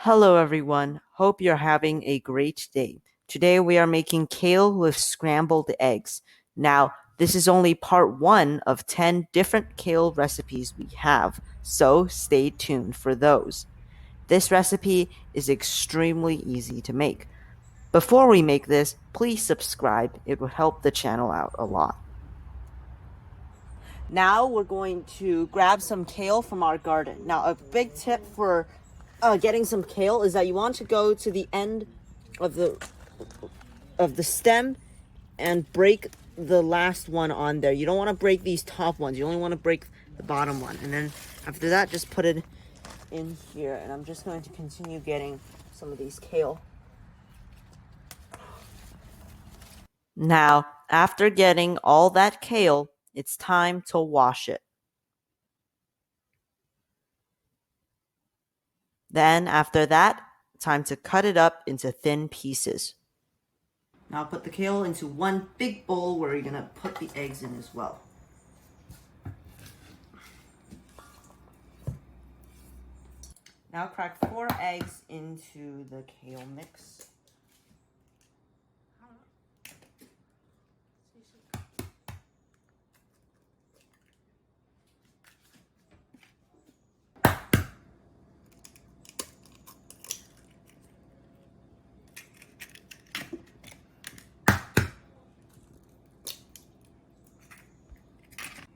Hello everyone, hope you're having a great day. Today we are making kale with scrambled eggs. Now, this is only part 1 of 10 different kale recipes we have, so stay tuned for those. This recipe is extremely easy to make. Before we make this, please subscribe, it will help the channel out a lot. Now we're going to grab some kale from our garden. Now a big tip for getting some kale is that you want to go to the end of the stem and break the last one on there. You don't want to break these top ones. You only want to break the bottom one. And then after that, just put it in here. And I'm just going to continue getting some of these kale. Now, after getting all that kale, it's time to wash it. Then after that, time to cut it up into thin pieces. Now put the kale into one big bowl where you're going to put the eggs in as well. Now crack 4 eggs into the kale mix.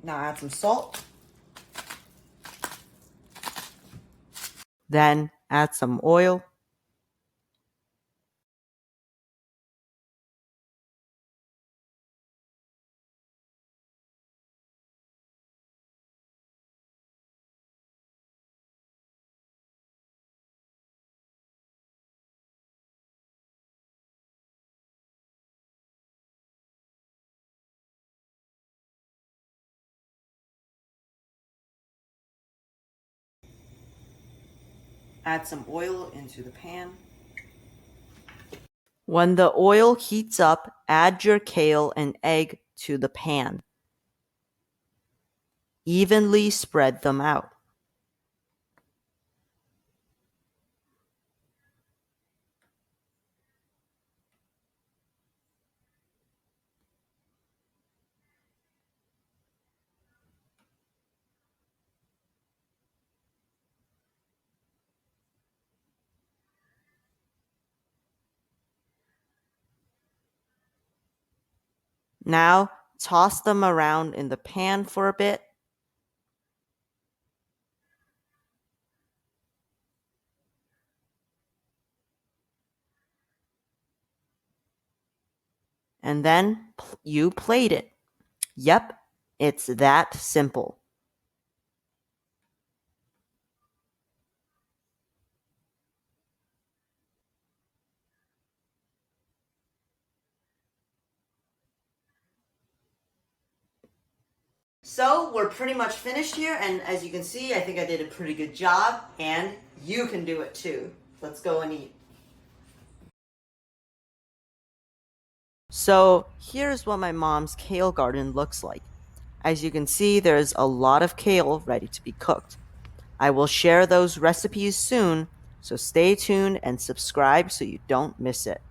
Now add some salt. Then add some oil. Add some oil into the pan. When the oil heats up, add your kale and egg to the pan. Evenly spread them out. Now, toss them around in the pan for a bit. And then you plate it. Yep, it's that simple. So we're pretty much finished here, and as you can see, I think I did a pretty good job, and you can do it too. Let's go and eat. So here's what my mom's kale garden looks like. As you can see, there's a lot of kale ready to be cooked. I will share those recipes soon, so stay tuned and subscribe so you don't miss it.